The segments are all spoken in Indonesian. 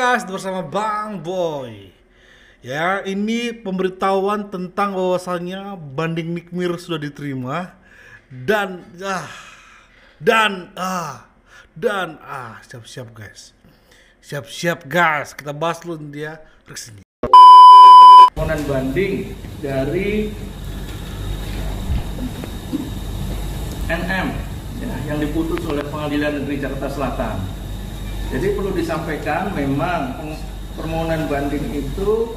Podcast bersama Bang Boy. Ya, ini pemberitahuan tentang bahwasannya banding Nikmir sudah diterima dan siap-siap guys. Siap-siap guys, kita bahas dulu dia reaksinya. Permohonan banding dari NM yang diputus oleh Pengadilan Negeri Jakarta Selatan. Jadi perlu disampaikan memang permohonan banding itu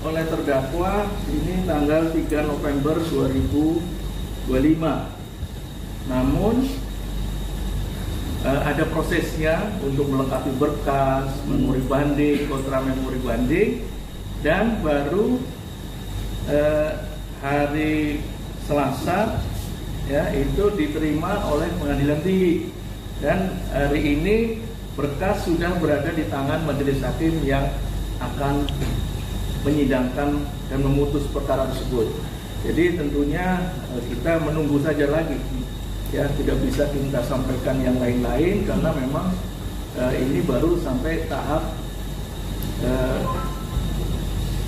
oleh terdakwa ini tanggal 3 November 2025. Namun ada prosesnya untuk melengkapi berkas, memori banding, kontra memori banding, dan baru hari Selasa ya itu diterima oleh Pengadilan Tinggi, dan hari ini berkas sudah berada di tangan majelis hakim yang akan menyidangkan dan memutus perkara tersebut. Jadi tentunya kita menunggu saja lagi, ya tidak bisa kita sampaikan yang lain-lain karena memang ini baru sampai tahap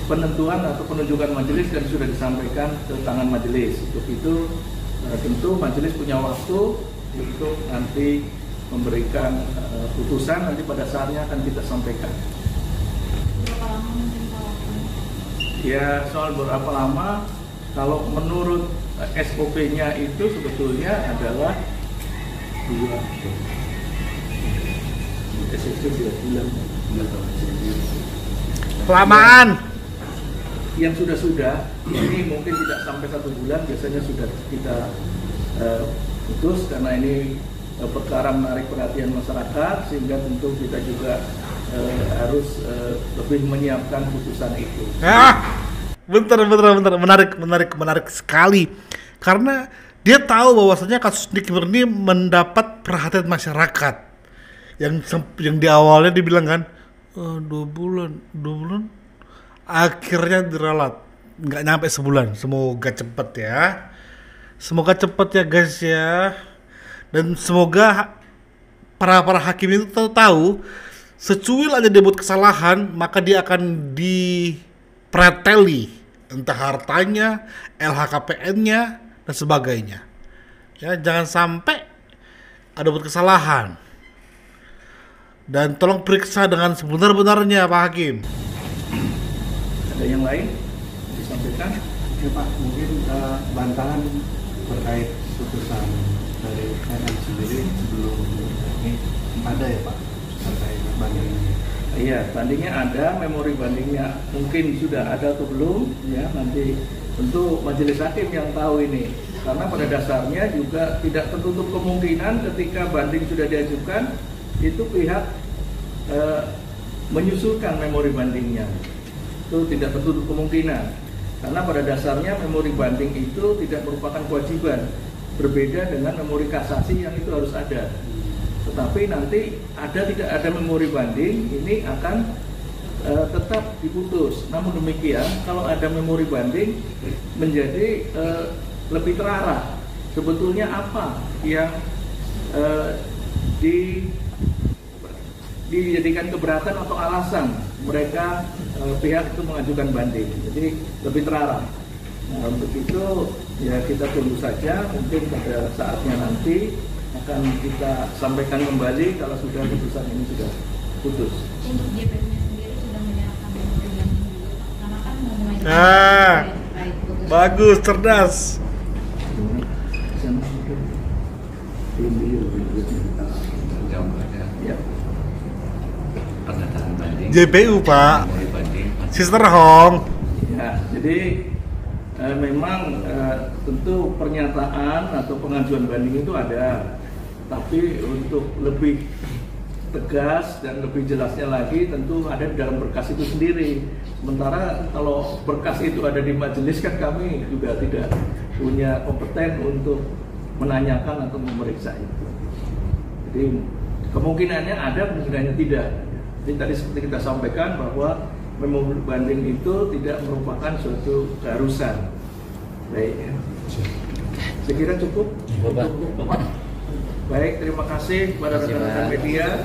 penentuan atau penunjukan majelis dan sudah disampaikan ke tangan majelis. Untuk itu tentu majelis punya waktu untuk nanti memberikan putusan, nanti pada saatnya akan kita sampaikan. Berapa lama mungkin Ya, soal berapa lama, kalau menurut SOP-nya itu sebetulnya adalah 2 bulan. Kelamaan. Yang sudah ini mungkin tidak sampai 1 bulan, biasanya sudah kita putus karena ini perkara menarik perhatian masyarakat, sehingga tentu kita juga harus lebih menyiapkan putusan itu. Bentar, menarik sekali. Karena dia tahu bahwasanya kasus Nikmir ini mendapat perhatian masyarakat. Yang di awalnya dibilang kan 2 bulan. Akhirnya diralat, nggak nyampe sebulan. Semoga cepet ya. Semoga cepet ya guys ya. Dan semoga para hakim itu tahu secuil aja dia buat kesalahan, maka dia akan dipreteli entah hartanya, LHKPN-nya dan sebagainya. Ya, jangan sampai ada buat kesalahan. Dan tolong periksa dengan sebenar-benarnya Pak Hakim. Ada yang lain disampaikan? Ya Pak, mungkin bantahan terkait putusan dari NM sendiri sebelum ini ada ya Pak terkait bandingnya? Iya, bandingnya ada, memori bandingnya mungkin sudah ada atau belum, ya nanti tentu majelis hakim yang tahu ini. Karena pada dasarnya juga tidak tertutup kemungkinan ketika banding sudah diajukan itu pihak menyusulkan memori bandingnya. Itu tidak tertutup kemungkinan. Karena pada dasarnya memori banding itu tidak merupakan kewajiban. Berbeda dengan memori kasasi yang itu harus ada. Tetapi nanti tidak ada memori banding, ini akan tetap diputus. Namun demikian, kalau ada memori banding menjadi lebih terarah. Sebetulnya apa yang dijadikan keberatan atau alasan mereka pihak itu mengajukan banding. Jadi lebih terarah. Nah, untuk itu ya kita tunggu saja, mungkin pada saatnya nanti akan kita sampaikan kembali kalau sudah putusan ini sudah putus. untuk JPU-nya sendiri sudah menyerahkan memori banding dulu, karena kan mau mengajukan putusan. Bagus, cerdas. Ya. Pernyataan banding JPU Pak, memori banding Sister Hong. Ya, jadi memang tentu pernyataan atau pengajuan banding itu ada, tapi untuk lebih tegas dan lebih jelasnya lagi tentu ada di dalam berkas itu sendiri. Sementara kalau berkas itu ada di majelis kan kami juga tidak punya kompeten untuk menanyakan atau memeriksa itu. Jadi kemungkinannya ada, kemungkinannya tidak. Jadi tadi seperti kita sampaikan bahwa memori banding itu tidak merupakan suatu keharusan. Baik, ya. Saya kira cukup. Baik, terima kasih kepada rekan-rekan media.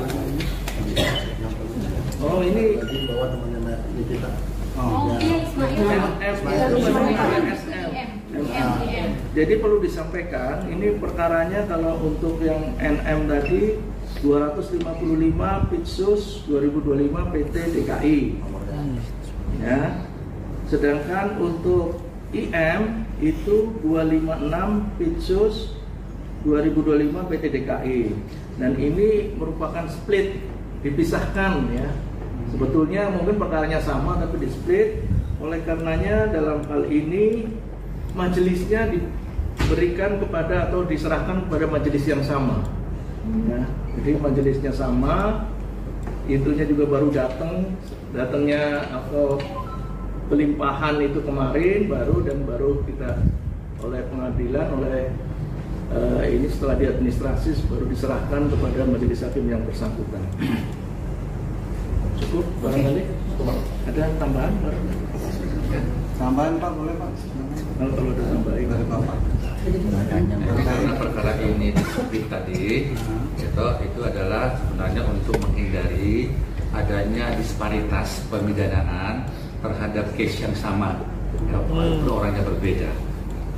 Oh, ini Lagi bawa temannya Nikita. Oh iya, Ismail. MM itu pakai SM. Jadi perlu disampaikan, ini perkaranya kalau untuk yang NM tadi 255 Pitsus 2025 PT DKI. Ya. Sedangkan untuk IM itu 256 Pitsus 2025 PT DKI. Dan ini merupakan split, dipisahkan ya. Sebetulnya mungkin perkaranya sama tapi di split. Oleh karenanya dalam hal ini majelisnya diberikan kepada atau diserahkan kepada majelis yang sama. Ya, jadi majelisnya sama, itunya juga baru datangnya atau pelimpahan itu kemarin baru kita oleh pengadilan ini setelah diadministrasi baru diserahkan kepada majelis hakim yang bersangkutan. Cukup barangkali? Ada tambahan barangkali? Tambahan Pak, boleh Pak? Kalau ada tambahan Dari Bapak. Karena perkara ini disebut tadi, itu adalah sebenarnya untuk menghindari adanya disparitas pemidanaan terhadap case yang sama, ya, walaupun orangnya berbeda.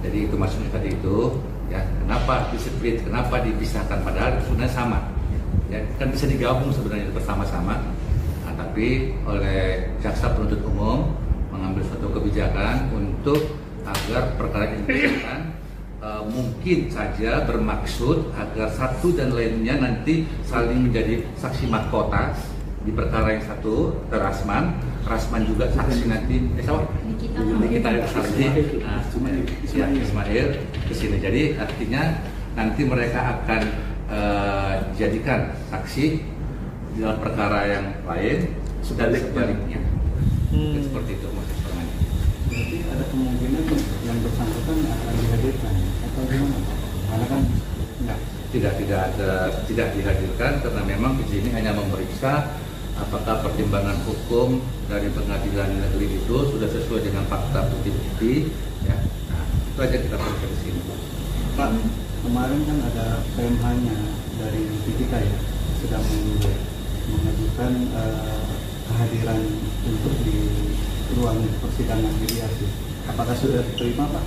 Jadi itu maksudnya tadi itu, ya kenapa di-split, kenapa dipisahkan padahal sebenarnya sama, ya kan bisa digabung sebenarnya bersama-sama, nah, tapi oleh jaksa penuntut umum mengambil suatu kebijakan untuk agar perkara ini dipisahkan. Mungkin saja bermaksud agar satu dan lainnya nanti saling menjadi saksi mahkota di perkara yang satu, Rasman juga saksi nanti, kita ada saksi, Ismail kesini. Jadi artinya nanti mereka akan jadikan saksi di dalam perkara yang lain, sebaliknya. Seperti itu maksudnya. Berarti ada kemungkinan yang bersangkutan akan dihadirkan atau gimana? Karena kan enggak. Tidak dihadirkan karena memang di sini hanya memeriksa apakah pertimbangan hukum dari pengadilan negeri itu sudah sesuai dengan fakta bukti-bukti, ya. Nah, itu aja kita periksa di sini. Pak, kemarin kan ada PMH-nya dari Nikita ya, sedang mengajukan kehadiran untuk di ruang persidangan mediasi. Apakah sudah diterima Pak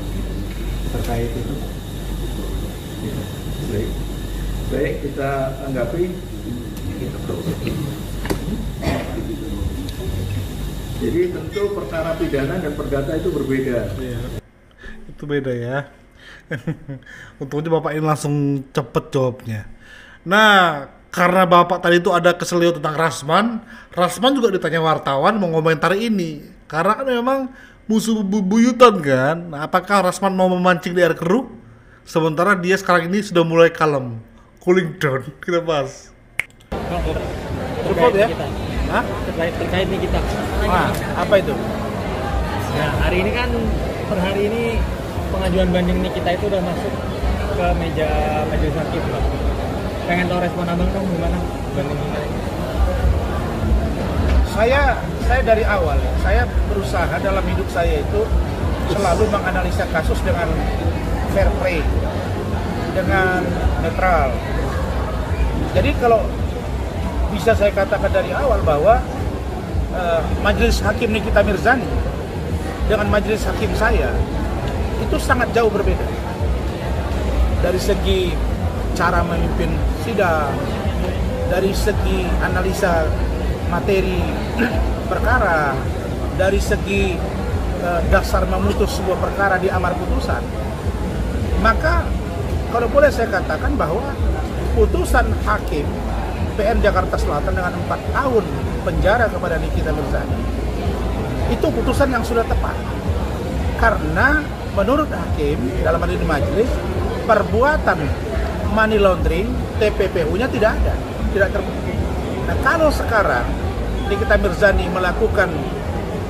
terkait itu? Baik, kita tanggapi. Jadi tentu perkara pidana dan perdata itu berbeda. Iya. Itu beda ya. Untungnya Bapak ini langsung cepet jawabnya. Nah, karena Bapak tadi itu ada keseliu tentang Rasman juga ditanya wartawan mau komentar ini. Karena kan memang musuh bebuyutan kan. Nah, apakah Rasman mau memancing di air keruh? Sementara dia sekarang ini sudah mulai kalem, cooling down. Kita bahas. Cukup ya? Hah? Terkait nih kita. Wah, apa itu? Nah, hari ini kan per hari ini pengajuan banding nih kita itu udah masuk ke meja majelis hakim, Pak. Pengen tahu respon Abang dong gimana banding ini? Saya dari awal, saya berusaha dalam hidup saya itu selalu menganalisa kasus dengan fair play, dengan netral. Jadi kalau bisa saya katakan dari awal bahwa majelis hakim Nikita Mirzani dengan majelis hakim saya itu sangat jauh berbeda dari segi cara memimpin sidang, dari segi analisa materi perkara, dari segi dasar memutus sebuah perkara di amar putusan. Maka kalau boleh saya katakan bahwa putusan hakim PN Jakarta Selatan dengan 4 tahun penjara kepada Nikita Mirzani itu putusan yang sudah tepat, karena menurut hakim dalam hal ini majelis, perbuatan money laundering TPPU-nya tidak ada, tidak terbukti. Nah, kalau sekarang Nikita Mirzani melakukan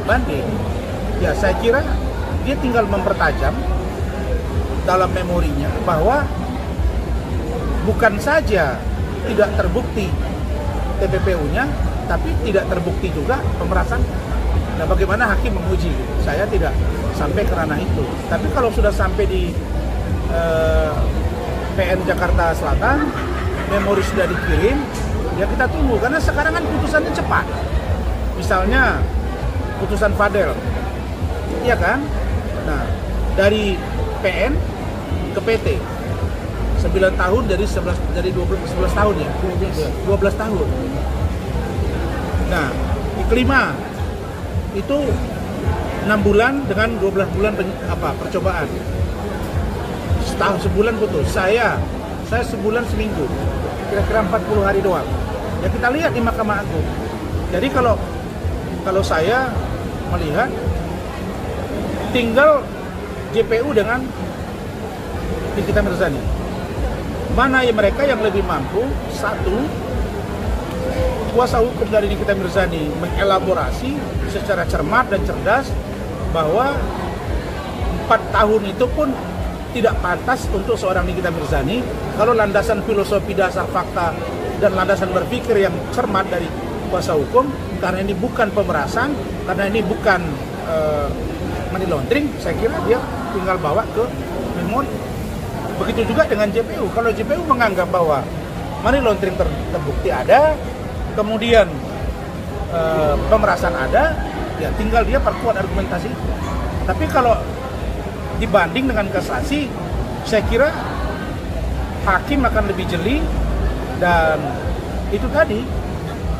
banding, ya saya kira dia tinggal mempertajam dalam memorinya bahwa bukan saja tidak terbukti TPPU-nya, tapi tidak terbukti juga pemerasan. Nah, bagaimana hakim menguji? Saya tidak sampai ke ranah itu. Tapi kalau sudah sampai di PN Jakarta Selatan, memori sudah dikirim, ya kita tunggu. Karena sekarang kan putusannya cepat. Misalnya putusan Fadel, iya kan? Nah, dari PN ke PT 9 tahun dari 11 tahun ya, 12 tahun. Nah, di kelima itu 6 bulan dengan 12 bulan percobaan. Setahun sebulan putus. Saya sebulan seminggu, kira-kira 40 hari doang. Ya kita lihat di Mahkamah Agung. Jadi kalau saya melihat tinggal JPU dengan Nikita Mirzani. Mana yang mereka yang lebih mampu? Satu, kuasa hukum dari Nikita Mirzani mengelaborasi secara cermat dan cerdas bahwa 4 tahun itu pun tidak pantas untuk seorang Nikita Mirzani kalau landasan filosofi dasar fakta dan landasan berpikir yang cermat dari kuasa hukum, karena ini bukan pemerasan, karena ini bukan money laundering, saya kira dia tinggal bawa ke memori. Begitu juga dengan JPU. Kalau JPU menganggap bahwa money laundering terbukti ada, kemudian pemerasan ada, ya tinggal dia perkuat argumentasi. Tapi kalau dibanding dengan kasasi, saya kira hakim akan lebih jeli, dan itu tadi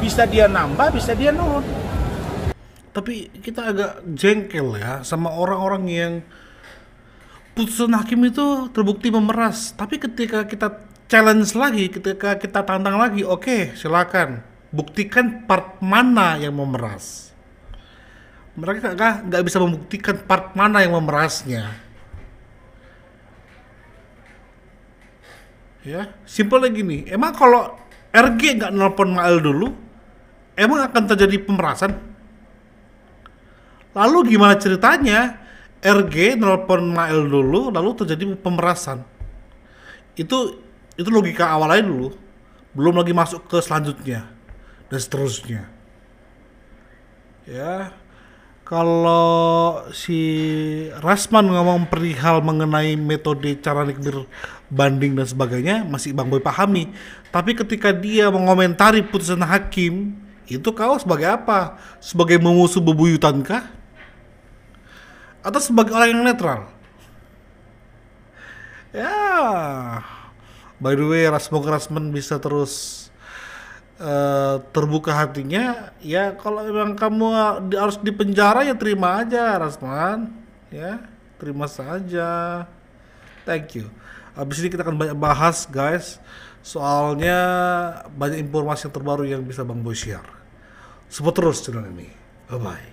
bisa dia nambah, bisa dia nurut. Tapi kita agak jengkel ya sama orang-orang yang putusan hakim itu terbukti memeras. Tapi ketika kita challenge lagi, ketika kita tantang lagi, oke, silakan buktikan part mana yang memeras. Mereka nggak bisa membuktikan part mana yang memerasnya. Ya, simpelnya gini. Emang kalau RG nggak nelpon Mael dulu, emang akan terjadi pemerasan? Lalu gimana ceritanya RG nelpon Mael dulu, lalu terjadi pemerasan? Itu logika awalnya dulu, belum lagi masuk ke selanjutnya dan seterusnya. Ya, kalau si Rasman ngomong perihal mengenai metode cara nikbir banding dan sebagainya, masih Bang Boy pahami. Tapi ketika dia mengomentari putusan hakim, itu kau sebagai apa? Sebagai memusuh bebuyutan kah? Atau sebagai orang yang netral? Ya, by the way, semoga Rasman bisa terus terbuka hatinya. Ya, kalau memang kamu harus dipenjara, ya terima aja Rasman. Ya, terima saja. Thank you. Abis ini kita akan banyak bahas guys, soalnya banyak informasi yang terbaru yang bisa Bang Boy share. Support terus channel ini. Bye bye.